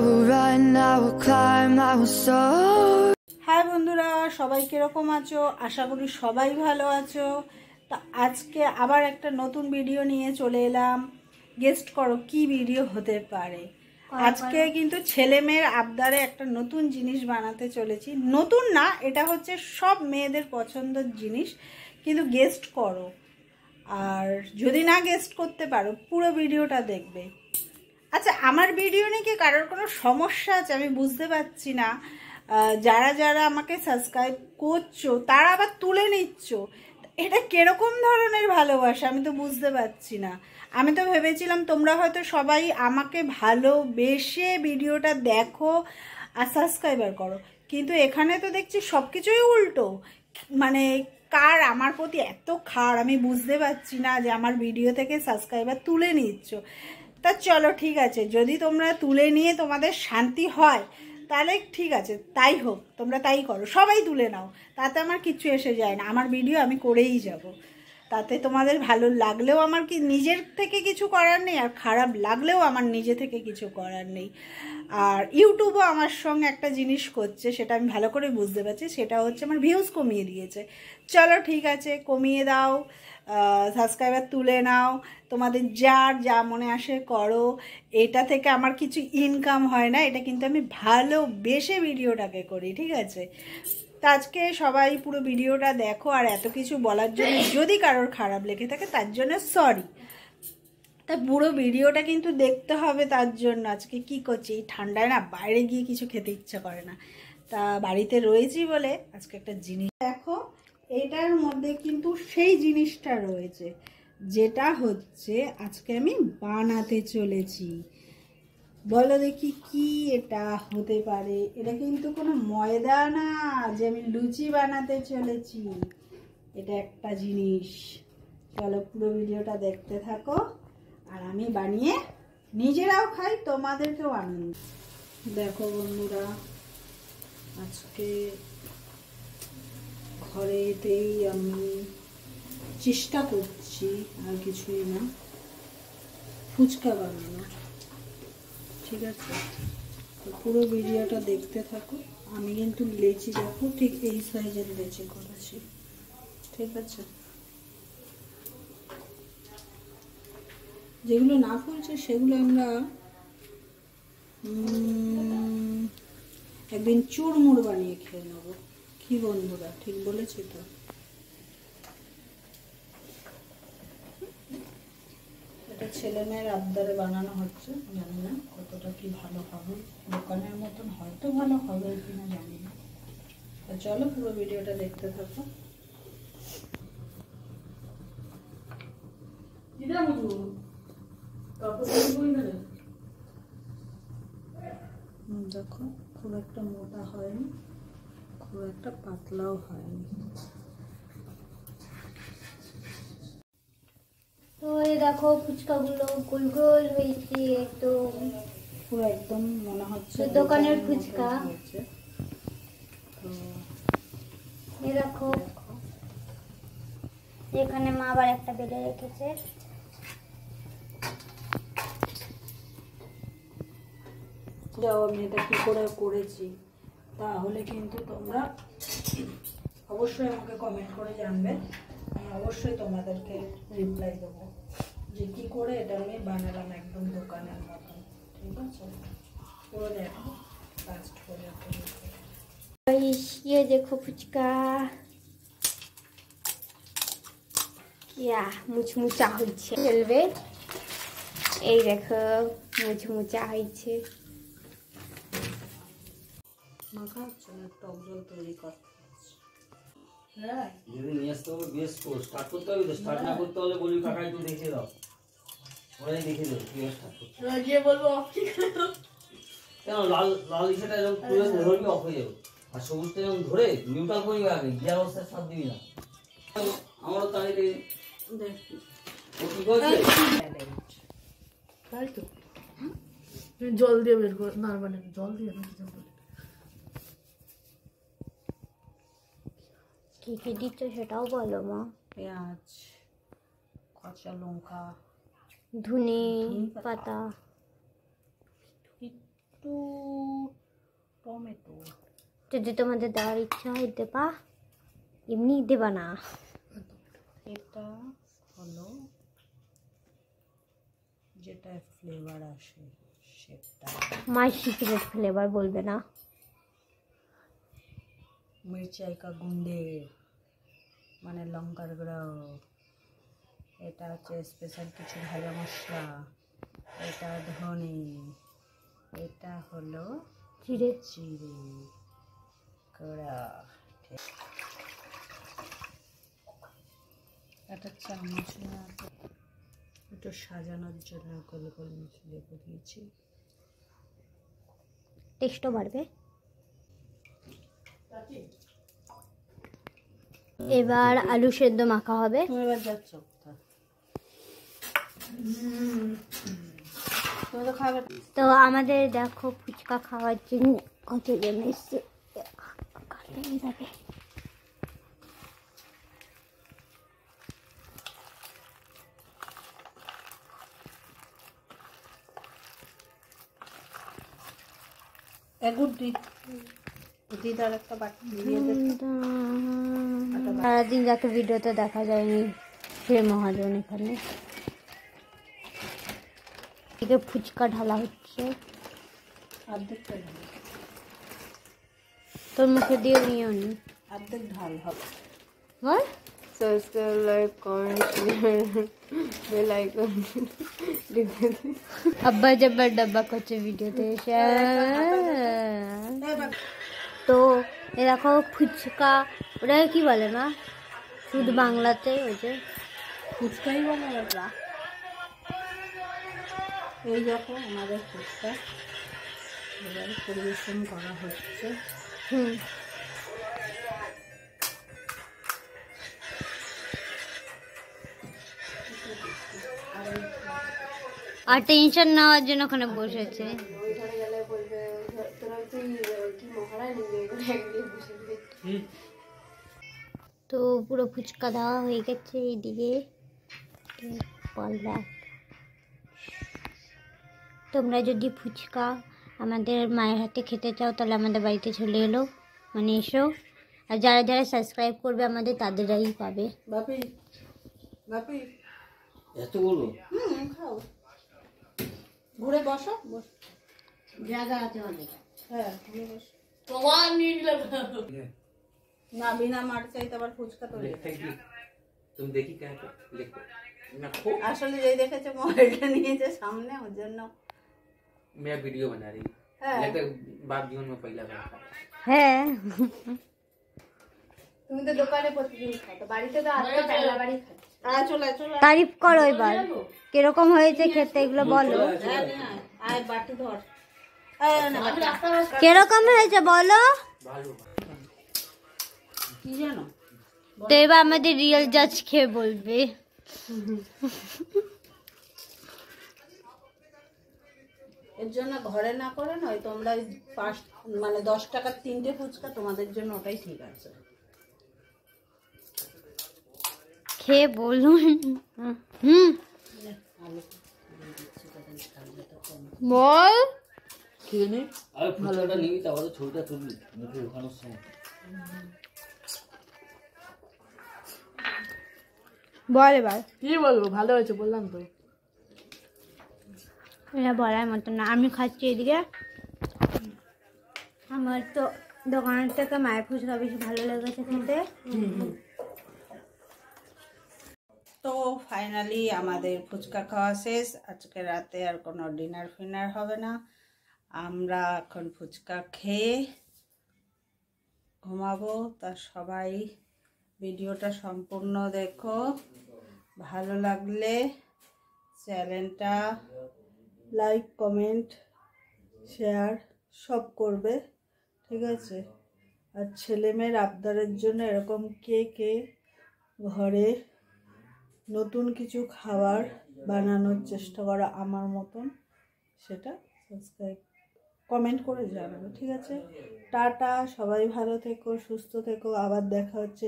will run, I will climb, I will soar. Hi বন্ধুরা, সবাই কিরকম আছো? আশা করি সবাই ভালো আছো। তা আজকে আবার একটা নতুন ভিডিও নিয়ে চলে এলাম। গেস্ট করো কি ভিডিও হতে পারে। আজকে কিন্তু ছেলে মেয়ের আবদারে একটা নতুন জিনিস বানাতে চলেছি। নতুন না, এটা হচ্ছে সব মেয়েদের পছন্দের জিনিস, কিন্তু গেস্ট করো। আর যদি না গেস্ট করতে পারো পুরো ভিডিওটা দেখবে। আচ্ছা, আমার ভিডিও নিয়ে কি কারোর কোনো সমস্যা আছে আমি বুঝতে পারছি না। যারা যারা আমাকে সাবস্ক্রাইব করছো তারা আবার তুলে নিচ্ছ, এটা কিরকম ধরনের ভালোবাসা আমি তো বুঝতে পারছি না। আমি তো ভেবেছিলাম তোমরা হয়তো সবাই আমাকে ভালোবেসে ভিডিওটা দেখো আর সাবস্ক্রাইবার করো, কিন্তু এখানে তো দেখছি সব কিছুই উল্টো। মানে কার আমার প্রতি এত খার আমি বুঝতে পারছি না, যে আমার ভিডিও থেকে সাবস্ক্রাইবার তুলে নিচ্ছ। তা চলো ঠিক আছে, যদি তোমরা তুলে নিয়ে তোমাদের শান্তি হয় তাহলে ঠিক আছে, তাই হোক, তোমরা তাই করো, সবাই তুলে নাও, তাতে আমার কিচ্ছু এসে যায় না। আমার ভিডিও আমি করেই যাব, তাতে তোমাদের ভালো লাগলেও আমার কি নিজের থেকে কিছু করার নেই, আর খারাপ লাগলেও আমার নিজে থেকে কিছু করার নেই। আর ইউটিউবও আমার সঙ্গে একটা জিনিস করছে, সেটা আমি ভালো করে বুঝতে পারছি, সেটা হচ্ছে আমার ভিউজ কমিয়ে দিয়েছে। চলো ঠিক আছে, কমিয়ে দাও, সাবস্ক্রাইবার তুলে নাও, তোমাদের যার যা মনে আসে করো। এটা থেকে আমার কিছু ইনকাম হয় না, এটা কিন্তু আমি ভালোবেসে ভিডিওটাকে করি, ঠিক আছে? তো আজকে সবাই পুরো ভিডিওটা দেখো, আর এত কিছু বলার জন্য যদি কারোর খারাপ লেগে থাকে তার জন্য সরি। তা পুরো ভিডিওটা কিন্তু দেখতে হবে। তার জন্য আজকে কি করছি, এই ঠান্ডায় না বাইরে গিয়ে কিছু খেতে ইচ্ছা করে না, তা বাড়িতে রয়েছি বলে আজকে একটা জিনিস দেখো। এটার মধ্যে কিন্তু সেই জিনিসটা রয়েছে যেটা হচ্ছে আজকে আমি বানাতে চলেছি। বলো দেখি কি এটা হতে পারে। এটা কিন্তু কোনো ময়দা না যে আমি লুচি বানাতে চলেছি, এটা একটা জিনিস। চলো পুরো ভিডিওটা দেখতে থাকো, আর আমি বানিয়ে নিজেরাও খাই, তোমাদেরকেও আনন্দ। দেখো বন্ধুরা, আজকে ঘরেতেই আমি চেষ্টা করছি, আর কিছুই না, ফুচকা বানানো, ঠিক আছে? তো পুরো ভিডিওটা দেখতে থাকো। আমি কিন্তু লেচি দেখো ঠিক এই সাইজের লেচি করেছি, ঠিক আছে? যেগুলো না ফুলছে সেগুলো আমরা একদিন চুরমুড় বানিয়ে খেয়ে নেবো। কি বন্ধুরা, ঠিক বলেছি তো? এটা ছেলে মেয়ের আবদারে বানানো হচ্ছে, জানি না কতটা কি ভালো হবে, দোকানের মতন হয়তো ভালো হবে কিনা জানি না। তো চলো পুরো ভিডিওটা দেখতে থাকো। দেখো খুব একটা মোটা হয়নি, খুব একটা পাতলাও হয়নি। তো এই দেখো ফুচকাগুলো গোল গোল হয়েছে, একদম পুরো একদম মনে হচ্ছে দোকানের ফুচকা। তো এই দেখো এখানে মা আবার একটা বেলে রেখেছে। যাও, আমি এটা কি করে করেছি তাহলে কিন্তু তোমরা অবশ্যই আমাকে কমেন্ট করে জানবে। আমি অবশ্যই তোমাদেরকে রিপ্লাই দেবো যে কি করে এটা আমি বানালাম একদম দোকানের মতন, ঠিক আছে? পুরো দেখো লাস্ট পর্যন্ত। ये देखो फुचका क्या মুচমুচা হচ্ছে, ফেলবে। এই দেখো মুচমুচা হয়েছে। মাখা হচ্ছে না, টক জল তৈরি কর। যদি নিয়ে আসতে হবে বেশ স্টার্ট করতে হবে, স্টার্ট না করতে হলে বলি কাকা একটু দেখে দাও, ওরাই দেখে দেবে কিভাবে স্টার্ট করতে হবে। গিয়ে বলবো অফ ঠিক কেন, লাল লাল ইসেটা যখন পুরো ধরবি অফ হয়ে যাবে, আর সবুজটা যখন ধরে নিউট্রাল করবি আগে, গিয়ার অবস্থায় সাথ দিবি না। আমারও তাই দেখি ও কি করছে, তাই তো জল দিয়ে বের করে না, মানে জল দিয়ে না, কি কি দিচ্ছ সেটাও বলো মা। পেঁয়াজ, কাঁচা লঙ্কা, ধনে পাতা, একটু টমেটো। যদি তোমাদের দেওয়ার ইচ্ছা হয় দেবা, এমনি দেবা না। এটা হলো যেটা ফ্লেভার আসে সেটা। মাই সিক্রেট ফ্লেভার বলবে না। মির্চাই কা গুন্ডে মানে লঙ্কার গুঁড়ো। এটা হচ্ছে স্পেশাল কিছু ভাজা মশলা। এটা ধনে। এটা হলো জিরে। জিরে গুঁড়া। একটা চামচ একটু সাজানোর জন্য গোল গোল লেবু দিয়েছি। টেস্টও বাড়বে। এবার আলু সেদ্ধ মাখা হবে। তুমি এবার যাচ্ছ কোথায়? তুমি তো খাবে। তো আমাদের দেখো ফুচকা খাওয়ার জন্য কতজন এসছে। যাবে এগুড দিদার একটা বাটি দিয়ে দে। সারাদিন যাকে ভিডিওতে দেখা যায়নি সে মহাজন এখানে। এদিকে ফুচকা ঢালা হচ্ছে। অর্ধেকটা ঢাল। তোর মুখে দিয়ে নিও নি। অর্ধেক ঢাল হবে। বল। Subscribe like comment share bell icon. আব্বা জব্বার ডাব্বা করছে ভিডিওতে এসে। তো এ দেখো ফুচকা, ওটাকে কি বলে না শুধু বাংলাতে? ওই যে ফুচকাই বলে ওটা। এই দেখো আমাদের ফুচকা এবার পরিবেশন করা হচ্ছে। হুম। আর টেনশন নেওয়ার জন্য ওখানে বসেছে। তো পুরো ফুচকা দেওয়া হয়ে গেছে। এইদিকে তোমরা যদি ফুচকা আমাদের মায়ের হাতে খেতে চাও তাহলে আমাদের বাড়িতে চলে এলো, মানে এসো। আর যারা যারা সাবস্ক্রাইব করবে আমাদের তাদেরাই পাবে। বাপি বাপি এতগুলো খাও। ঘুরে বসো বসো। জায়গা আছে অনেক। হ্যাঁ ঘুরে বসো। না বিনা মার চাইতে আবার ফুচকা তো তুমি দেখি কেন আসলে যেই দেখেছে মোবাইলটা নিয়েছে সামনে, ওর জন্য मैं वीडियो बना रही हूँ। लगता है बाप जीवन में पहला बार था। হ্যাঁ তুমি তো দোকানে প্রতিদিন খাও, তো বাড়িতে তো আজকে পয়লা বাড়ি খাও। চলে চলে তারিফ করো এবার, কিরকম হয়েছে খেতে এগুলো বলো। আয় বাটি ধর। কিরকম হয়েছে বলো। भालो কি জানো তো এবার আমাদের রিয়েল জাজ খেয়ে বলবে। এর জন্য ঘরে না করে নয়, তোমরা 10 টাকার 3টে ফুচকা তোমাদের জন্য ওটাই ঠিক আছে। খেয়ে বলুন। হুম বল। খেয়ে নে। अरे फुचकाটা নিবি তাহলে ছবিটা তুলবি মুখে ওখানোর সময়। বল এবার। কি বলবো, ভালো হয়েছে বললাম তো। এটা বলার মতো না। আমি খাচ্ছি এদিকে। আমার তো দোকানের থেকে মায়ের ফুচকা বেশি ভালো লেগেছে খেতে। তো ফাইনালি আমাদের ফুচকা খাওয়া শেষ। আজকে রাতে আর কোনো ডিনার ফিনার হবে না। আমরা এখন ফুচকা খেয়ে ঘুমাবো। তা সবাই ভিডিওটা সম্পূর্ণ দেখো। ভালো লাগলে চ্যানেলটা লাইক কমেন্ট শেয়ার সব করবে, ঠিক আছে? আর ছেলেমেয়ের আবদারের জন্য এরকম কে কে ঘরে নতুন কিছু খাবার বানানোর চেষ্টা করা আমার মতন, সেটা সাবস্ক্রাইব কমেন্ট করে জানাবে, ঠিক আছে? টাটা, সবাই ভালো থেকো, সুস্থ থেকো। আবার দেখা হচ্ছে